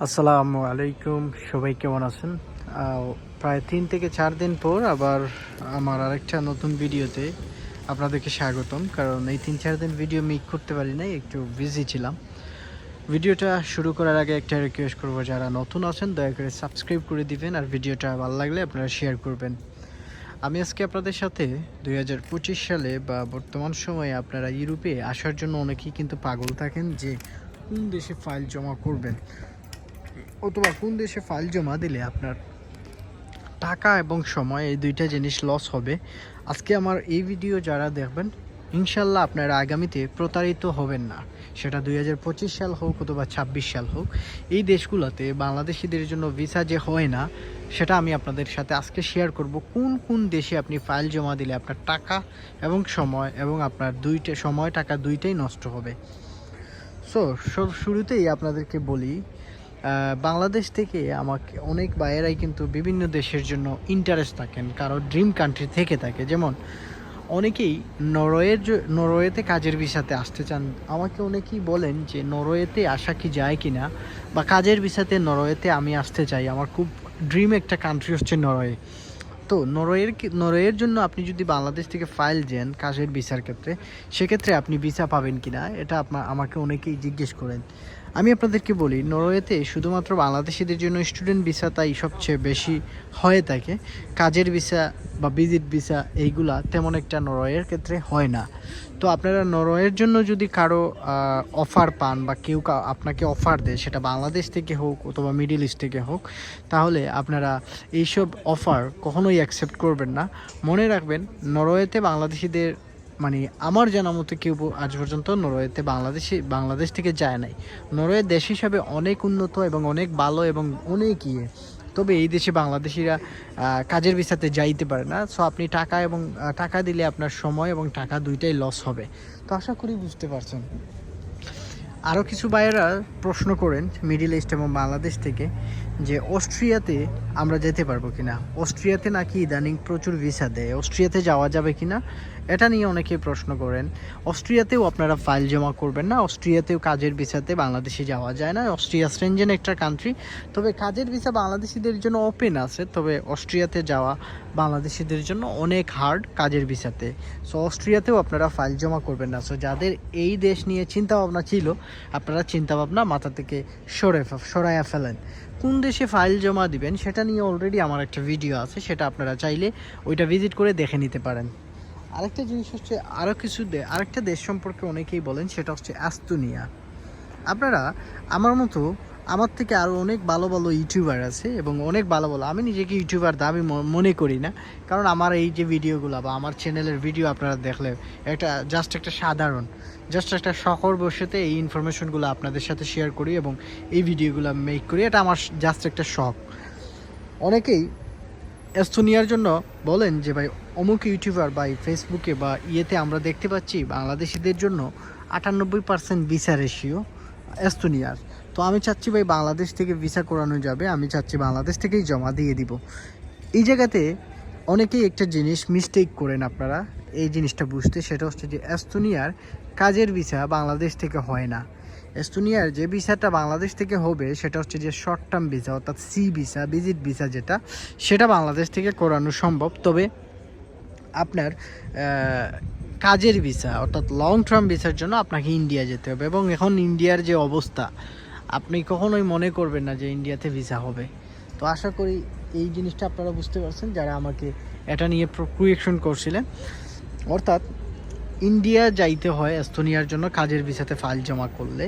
আসসালামু আলাইকুম, সবাই কেমন আছেন? প্রায় 3 থেকে 4 দিন পর আবার আমার আরেকটা নতুন ভিডিওতে আপনাদেরকে স্বাগতম। কারণ এই 3-4 দিন ভিডিও মেক করতে পারি নাই, একটু বিজি ছিলাম। ভিডিওটা শুরু করার আগে একটা রিকোয়েস্ট করব, যারা নতুন আছেন দয়া করে সাবস্ক্রাইব করে দিবেন, আর ভিডিওটা ভালো লাগলে আপনারা শেয়ার করবেন। আমি আজকে আপনাদের সাথে 2025 সালে বা বর্তমান সময়ে আপনারা ইউরোপে আসার জন্য অনেকেই কিন্তু পাগল থাকেন যে কোন দেশে ফাইল জমা করবেন, অথবা কোন দেশে ফাইল জমা দিলে আপনার টাকা এবং সময় এই দুইটা জিনিস লস হবে। আজকে আমার এই ভিডিও যারা দেখবেন, ইনশাল্লাহ আপনারা আগামীতে প্রতারিত হবেন না। সেটা 2025 সাল হোক অথবা 26 সাল হোক, এই দেশগুলোতে বাংলাদেশিদের জন্য ভিসা যে হয় না, সেটা আমি আপনাদের সাথে আজকে শেয়ার করব। কোন কোন দেশে আপনি ফাইল জমা দিলে আপনার টাকা এবং সময় এবং আপনার সময় টাকা দুইটাই নষ্ট হবে। সো শুরুতেই আপনাদেরকে বলি, বাংলাদেশ থেকে আমাকে অনেক ভাইয়েরাই কিন্তু বিভিন্ন দেশের জন্য ইন্টারেস্ট থাকেন, কারো ড্রিম কান্ট্রি থেকে থাকে। যেমন অনেকেই নরওয়েতে কাজের ভিসাতে আসতে চান। আমাকে অনেকেই বলেন যে নরওয়েতে আসা কি যায় কি না, বা কাজের ভিসাতে নরওয়েতে আমি আসতে চাই, আমার খুব ড্রিম একটা কান্ট্রি হচ্ছে নরওয়ে। তো নরওয়ের জন্য আপনি যদি বাংলাদেশ থেকে ফাইল দেন কাজের ভিসার ক্ষেত্রে, সেক্ষেত্রে আপনি ভিসা পাবেন কি না, এটা আমাকে অনেকেই জিজ্ঞেস করেন। আমি আপনাদেরকে বলি, নরওয়েতে শুধুমাত্র বাংলাদেশিদের জন্য স্টুডেন্ট ভিসা তাই সবচেয়ে বেশি হয়ে থাকে। কাজের ভিসা বা ভিজিট ভিসা এইগুলা তেমন একটা নরওয়ের ক্ষেত্রে হয় না। তো আপনারা নরওয়ের জন্য যদি কারো অফার পান বা কেউ আপনাকে অফার দেয়, সেটা বাংলাদেশ থেকে হোক অথবা মিডল ইস্ট থেকে হোক, তাহলে আপনারা এইসব অফার কখনোই অ্যাকসেপ্ট করবেন না। মনে রাখবেন, নরওয়েতে বাংলাদেশিদের মানে আমার জানা মতো কেউ আজ পর্যন্ত নরওয়েতে বাংলাদেশ থেকে যায় নাই। নরওয়ে দেশ হিসাবে অনেক উন্নত এবং অনেক ভালো এবং অনেক ইয়ে, তবে এই দেশে বাংলাদেশিরা কাজের ভিসাতে যাইতে পারে না। সো আপনি টাকা দিলে আপনার সময় এবং টাকা দুইটাই লস হবে। তো আশা করি বুঝতে পারছেন। আরও কিছু ভাইয়েরা প্রশ্ন করেন মিডিল ইস্ট এবং বাংলাদেশ থেকে, যে অস্ট্রিয়াতে আমরা যেতে পারবো কিনা, অস্ট্রিয়াতে নাকি ইদানিং প্রচুর ভিসা দেয়, অস্ট্রিয়াতে যাওয়া যাবে কিনা, এটা নিয়ে অনেকেই প্রশ্ন করেন। অস্ট্রিয়াতেও আপনারা ফাইল জমা করবেন না, অস্ট্রিয়াতেও কাজের ভিসাতে বাংলাদেশে যাওয়া যায় না। অস্ট্রিয়া স্ট্রেঞ্জেন একটা কান্ট্রি, তবে কাজের ভিসা বাংলাদেশিদের জন্য ওপেন আছে, তবে অস্ট্রিয়াতে যাওয়া বাংলাদেশিদের জন্য অনেক হার্ড কাজের ভিসাতে। সো অস্ট্রিয়াতেও আপনারা ফাইল জমা করবেন না। সো যাদের এই দেশ নিয়ে চিন্তাভাবনা ছিল, আপনারা চিন্তাভাবনা মাথা থেকে সরাইয়া ফেলেন। কোন দেশে ফাইল জমা দিবেন সেটা নিয়ে অলরেডি আমার একটা ভিডিও আছে, সেটা আপনারা চাইলে ওইটা ভিজিট করে দেখে নিতে পারেন। আরেকটা জিনিস হচ্ছে, আরেকটা দেশ সম্পর্কে অনেকেই বলেন, সেটা হচ্ছে এস্তোনিয়া। আপনারা আমার থেকে আরও অনেক ভালো ভালো ইউটিউবার আছে এবং অনেক ভালো ভালো, আমি নিজেকে ইউটিউবার দাবি মনে করি না, কারণ আমার এই যে ভিডিওগুলো বা আমার চ্যানেলের ভিডিও আপনারা দেখলে জাস্ট একটা শখের বসেতে এই ইনফরমেশনগুলো আপনাদের সাথে শেয়ার করি এবং এই ভিডিওগুলো মেক করি, এটা আমার জাস্ট একটা শখ। অনেকেই এস্তোনিয়ার জন্য বলেন যে ভাই অমুক ইউটিউবার বা ফেসবুকে বা ইয়েতে আমরা দেখতে পাচ্ছি বাংলাদেশিদের জন্য 98% ভিসা রেশিও এস্তোনিয়ার। তো আমি চাচ্ছি ভাই বাংলাদেশ থেকে ভিসা করানো যাবে, আমি চাচ্ছি বাংলাদেশ থেকেই জমা দিয়ে দিব। এই জায়গাতে অনেকেই একটা জিনিস মিস্টেক করেন আপনারা এই জিনিসটা বুঝতে, সেটা হচ্ছে যে এস্তোনিয়ার কাজের ভিসা বাংলাদেশ থেকে হয় না। এস্তোনিয়ার যে ভিসাটা বাংলাদেশ থেকে হবে সেটা হচ্ছে যে শর্ট টার্ম ভিসা, অর্থাৎ সি ভিসা, ভিজিট ভিসা যেটা, সেটা বাংলাদেশ থেকে করানো সম্ভব। তবে আপনার কাজের ভিসা অর্থাৎ লং টার্ম ভিসার জন্য আপনাকে ইন্ডিয়া যেতে হবে, এবং এখন ইন্ডিয়ার যে অবস্থা, আপনি কখনোই মনে করবেন না যে ইন্ডিয়াতে ভিসা হবে। তো আশা করি এই জিনিসটা আপনারা বুঝতে পারছেন যারা আমাকে এটা নিয়ে কোয়েকশন করছিলেন। অর্থাৎ ইন্ডিয়া যাইতে হয় এস্তোনিয়ার জন্য কাজের ভিসাতে ফাইল জমা করলে।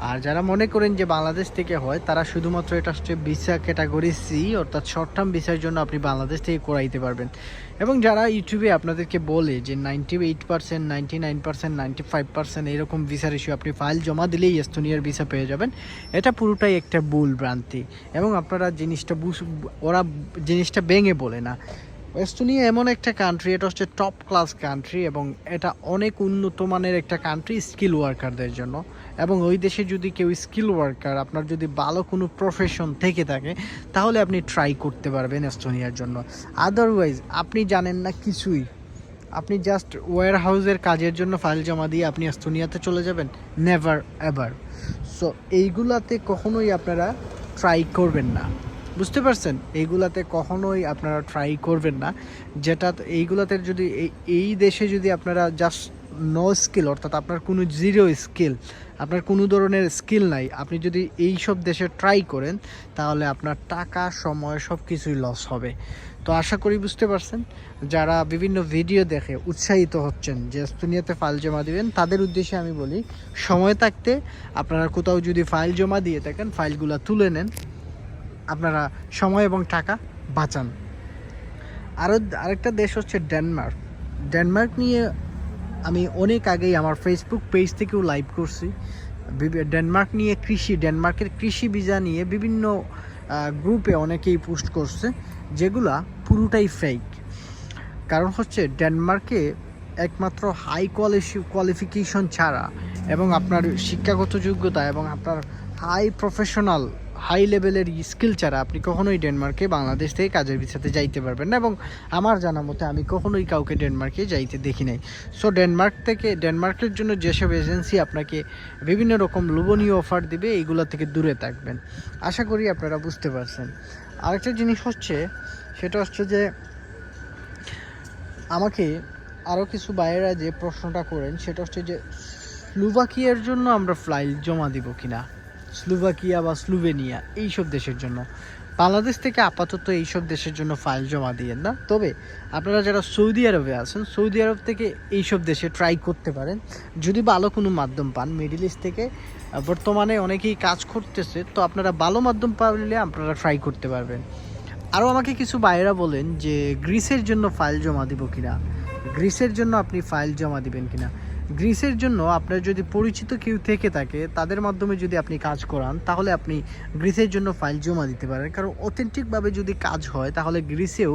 আর যারা মনে করেন যে বাংলাদেশ থেকে হয়, তারা শুধুমাত্র এটা হচ্ছে ভিসা ক্যাটাগরি সি, অর্থাৎ শর্ট টার্ম ভিসার জন্য আপনি বাংলাদেশ থেকে করাইতে পারবেন। এবং যারা ইউটিউবে আপনাদেরকে বলে যে 98%, 99%, 95% এরকম ভিসা রেশিও আপনি ফাইল জমা দিলেই এস্তোনিয়ার ভিসা পেয়ে যাবেন, এটা পুরোটাই একটা ভুল ভ্রান্তি। এবং আপনারা ওরা জিনিসটা ভেঙে বলে না। এস্তোনিয়া এমন একটা কান্ট্রি, এটা হচ্ছে টপ ক্লাস কান্ট্রি এবং এটা অনেক উন্নত মানের একটা কান্ট্রি স্কিল ওয়ার্কারদের জন্য। এবং ওই দেশে যদি কেউ স্কিল ওয়ার্কার, আপনার যদি ভালো কোনো প্রফেশন থেকে থাকে, তাহলে আপনি ট্রাই করতে পারবেন এস্তোনিয়ার জন্য। আদারওয়াইজ আপনি জানেন না কিছুই, আপনি জাস্ট ওয়্যার হাউসের কাজের জন্য ফাইল জমা দিয়ে আপনি এস্তোনিয়াতে চলে যাবেন, নেভার এভার। সো এইগুলাতে কখনোই আপনারা ট্রাই করবেন না। বুঝতে পারছেন? এইগুলাতে কখনোই আপনারা ট্রাই করবেন না। যেটা এইগুলাতে যদি এই দেশে যদি আপনারা জাস্ট নো স্কিল, অর্থাৎ আপনার কোনো জিরো স্কিল, আপনার কোনো ধরনের স্কিল নাই, আপনি যদি এই সব দেশে ট্রাই করেন তাহলে আপনার টাকা, সময় সব কিছুই লস হবে। তো আশা করি বুঝতে পারছেন। যারা বিভিন্ন ভিডিও দেখে উৎসাহিত হচ্ছেন যে এস্তোনিয়াতে ফাইল জমা দিবেন, তাদের উদ্দেশ্যে আমি বলি, সময় থাকতে আপনারা কোথাও যদি ফাইল জমা দিয়ে থাকেন, ফাইলগুলো তুলে নেন, আপনারা সময় এবং টাকা বাঁচান। আরেকটা দেশ হচ্ছে ডেনমার্ক। ডেনমার্ক নিয়ে আমি অনেক আগেই আমার ফেসবুক পেজ থেকেও লাইভ করছি। ডেনমার্ক নিয়ে ডেনমার্কের কৃষি ভিসা নিয়ে বিভিন্ন গ্রুপে অনেকেই পোস্ট করছে, যেগুলা পুরোটাই ফেক। কারণ হচ্ছে ডেনমার্কে একমাত্র হাই কোয়ালিফিকেশন ছাড়া এবং আপনার শিক্ষাগত যোগ্যতা এবং আপনার হাই লেভেলের স্কিল ছাড়া আপনি কখনোই ডেনমার্কে বাংলাদেশ থেকে কাজের ভিসাতে যাইতে পারবেন না। এবং আমার জানা মতে আমি কখনোই কাউকে ডেনমার্কে যাইতে দেখি নাই। সো ডেনমার্কের জন্য যেসব এজেন্সি আপনাকে বিভিন্ন রকম লোভনীয় অফার দিবে, এইগুলো থেকে দূরে থাকবেন। আশা করি আপনারা বুঝতে পারছেন। আরেকটা জিনিস হচ্ছে, সেটা হচ্ছে যে আমাকে আরও কিছু ভাইয়েরা যে প্রশ্নটা করেন, সেটা হচ্ছে যে স্লোভাকিয়ার জন্য আমরা ফাইল জমা দিব কিনা, স্লোভাকিয়া বা স্লোভেনিয়া এইসব দেশের জন্য। বাংলাদেশ থেকে আপাতত এইসব দেশের জন্য ফাইল জমা দিয়েন না। তবে আপনারা যারা সৌদি আরবে আছেন, সৌদি আরব থেকে এইসব দেশে ট্রাই করতে পারেন যদি ভালো কোনো মাধ্যম পান। মিডল ইস্ট থেকে বর্তমানে অনেকেই কাজ করতেছে, তো আপনারা ভালো মাধ্যম পাইলে আপনারা ট্রাই করতে পারবেন। আরও আমাকে কিছু ভাইয়েরা বলেন যে গ্রিসের জন্য ফাইল জমা দিব কিনা, গ্রিসের জন্য আপনি ফাইল জমা দিবেন কিনা। গ্রিসের জন্য আপনার যদি পরিচিত কেউ থেকে থাকে, তাদের মাধ্যমে যদি আপনি কাজ করান, তাহলে আপনি গ্রিসের জন্য ফাইল জমা দিতে পারেন। কারণ অথেন্টিকভাবে যদি কাজ হয়, তাহলে গ্রিসেও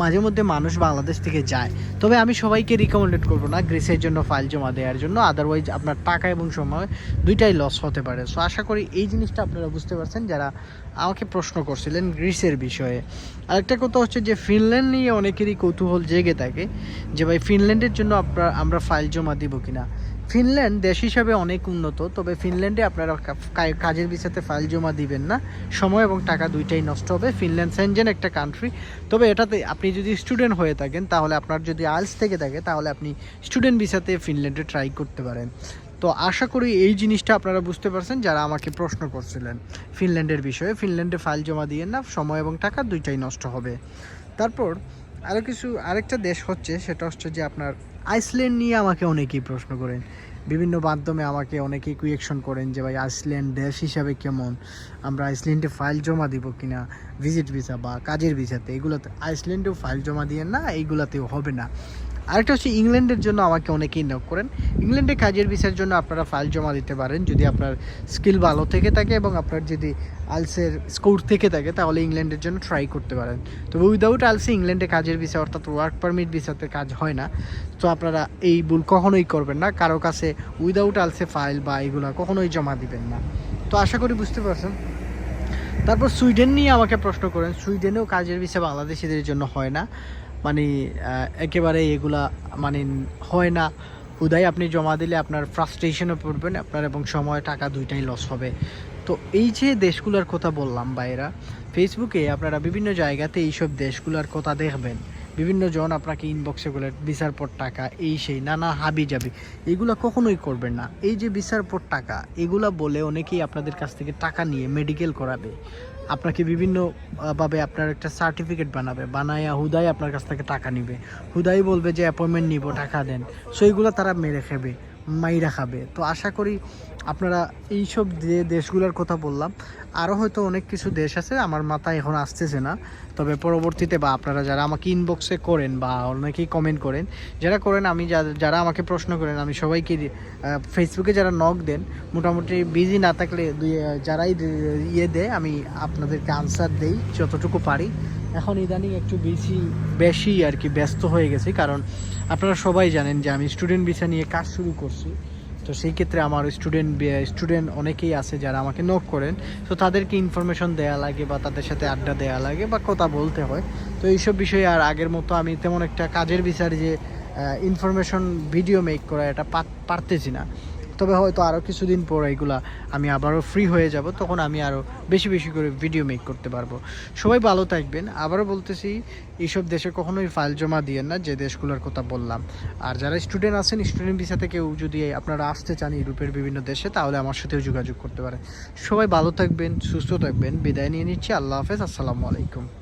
মাঝে মধ্যে মানুষ বাংলাদেশ থেকে যায়। তবে আমি সবাইকে রিকমেন্ডেড করবো না গ্রিসের জন্য ফাইল জমা দেওয়ার জন্য, আদারওয়াইজ আপনার টাকা এবং সময় দুইটাই লস হতে পারে। সো আশা করি এই জিনিসটা আপনারা বুঝতে পারছেন যারা আমাকে প্রশ্ন করছিলেন গ্রিসের বিষয়ে। আরেকটা কথা হচ্ছে যে ফিনল্যান্ড নিয়ে অনেকেরই কৌতূহল জেগে থাকে যে ভাই ফিনল্যান্ডের জন্য আমরা ফাইল জমা দিব কিনা। ফিনল্যান্ড দেশ হিসাবে অনেক উন্নত, তবে ফিনল্যান্ডে আপনারা কাজের ভিসাতে ফাইল জমা দিবেন না, সময় এবং টাকা দুইটাই নষ্ট হবে। ফিনল্যান্ড সেনজেন একটা কান্ট্রি, তবে এটাতে আপনি যদি স্টুডেন্ট হয়ে থাকেন, তাহলে আপনার যদি আইএলটিএস থেকে থাকে, তাহলে আপনি স্টুডেন্ট ভিসাতে ফিনল্যান্ডে ট্রাই করতে পারেন। তো আশা করি এই জিনিসটা আপনারা বুঝতে পারছেন যারা আমাকে প্রশ্ন করছিলেন ফিনল্যান্ডের বিষয়ে। ফিনল্যান্ডে ফাইল জমা দিয়ে না, সময় এবং টাকা দুইটাই নষ্ট হবে। তারপর আরেকটা দেশ হচ্ছে, সেটা হচ্ছে যে আপনার আইসল্যান্ড নিয়ে আমাকে অনেকেই প্রশ্ন করেন, বিভিন্ন মাধ্যমে আমাকে অনেকেই কুয়েকশন করেন যে ভাই আইসল্যান্ড দেশ হিসাবে কেমন, আমরা আইসল্যান্ডে ফাইল জমা দিব কিনা ভিজিট ভিসা বা কাজের ভিসাতে। এগুলোতে আইসল্যান্ডেও ফাইল জমা দিয়ে না, এইগুলাতেও হবে না। আরেকটা হচ্ছে ইংল্যান্ডের জন্য আমাকে অনেকেই নক করেন। ইংল্যান্ডে কাজের ভিসার জন্য আপনারা ফাইল জমা দিতে পারেন যদি আপনার স্কিল ভালো থেকে থাকে এবং আপনার যদি আইএলটিএসের স্কোর থেকে থাকে, তাহলে ইংল্যান্ডের জন্য ট্রাই করতে পারেন। তবে উইদাউট আইএলটিএস ইংল্যান্ডে কাজের ভিসা অর্থাৎ ওয়ার্ক পারমিট ভিসাতে কাজ হয় না। তো আপনারা এই ভুল কখনোই করবেন না, কারো কাছে উইদাউট আইএলটিএসে ফাইল বা এগুলো কখনোই জমা দিবেন না। তো আশা করি বুঝতে পারছেন। তারপর সুইডেন নিয়ে আমাকে প্রশ্ন করেন, সুইডেনেও কাজের ভিসা বাংলাদেশিদের জন্য হয় না, মানে একেবারে এগুলা মানে হয় না। হুদাই আপনি জমা দিলে আপনার ফ্রাস্ট্রেশনে পড়বেন আপনার, এবং সময় টাকা দুইটাই লস হবে। তো এই যে দেশগুলোর কথা বললাম ভাইয়েরা, ফেসবুকে আপনারা বিভিন্ন জায়গাতে এইসব দেশগুলোর কথা দেখবেন, বিভিন্ন জন আপনাকে ইনবক্সে বলে ভিসার পর টাকা, এই সেই নানা হাবি যাবি, এগুলো কখনোই করবেন না। এই যে ভিসার পর টাকা, এগুলা বলে অনেকেই আপনাদের কাছ থেকে টাকা নিয়ে মেডিকেল করাবে, আপনাকে বিভিন্নভাবে আপনার একটা সার্টিফিকেট বানায়া হুদাই আপনার কাছ থেকে টাকা নিবে, হুদাই বলবে যে অ্যাপয়েন্টমেন্ট নিব, টাকা দেন। সো এইগুলো তারা মেরে খাবে, মাইরা খাবে। তো আশা করি আপনারা এইসব যে দেশগুলোর কথা বললাম, আরও হয়তো অনেক কিছু দেশ আছে আমার মাথায় এখন আসতেছে না, তবে পরবর্তীতে বা আপনারা যারা আমাকে ইনবক্সে করেন বা অনেকেই কমেন্ট করেন, যারা করেন, আমি যারা আমাকে প্রশ্ন করেন, আমি সবাইকে ফেসবুকে যারা নক দেন, মোটামুটি বিজি না থাকলে যারাই দেয় আমি আপনাদেরকে আনসার দেই যতটুকু পারি। এখন ইদানিং একটু বেশি আর কি ব্যস্ত হয়ে গেছি, কারণ আপনারা সবাই জানেন যে আমি স্টুডেন্ট ভিসা নিয়ে কাজ শুরু করছি। তো সেই ক্ষেত্রে আমার স্টুডেন্ট অনেকেই আছে যারা আমাকে নক করেন, তো তাদেরকে ইনফরমেশন দেওয়া লাগে বা তাদের সাথে আড্ডা দেওয়া লাগে বা কথা বলতে হয়। তো এইসব বিষয়ে আর আগের মতো আমি তেমন একটা কাজের বিচার যে ইনফরমেশন ভিডিও মেক করা এটা পারতেছি না। তবে হয়তো আরও কিছুদিন পর এগুলা আমি আবারও ফ্রি হয়ে যাব, তখন আমি আরও বেশি বেশি করে ভিডিও মেক করতে পারবো। সবাই ভালো থাকবেন। আবারও বলতেছি, এইসব দেশে কখনোই ফাইল জমা দিয়েন না, যে দেশগুলোর কথা বললাম। আর যারা স্টুডেন্ট আছেন, স্টুডেন্ট ভিসাতে কেউ যদি আপনারা আসতে চান ইউরোপের বিভিন্ন দেশে, তাহলে আমার সাথেও যোগাযোগ করতে পারেন। সবাই ভালো থাকবেন, সুস্থ থাকবেন। বিদায় নিয়ে নিচ্ছি। আল্লাহ হাফেজ। আসসালামু আলাইকুম।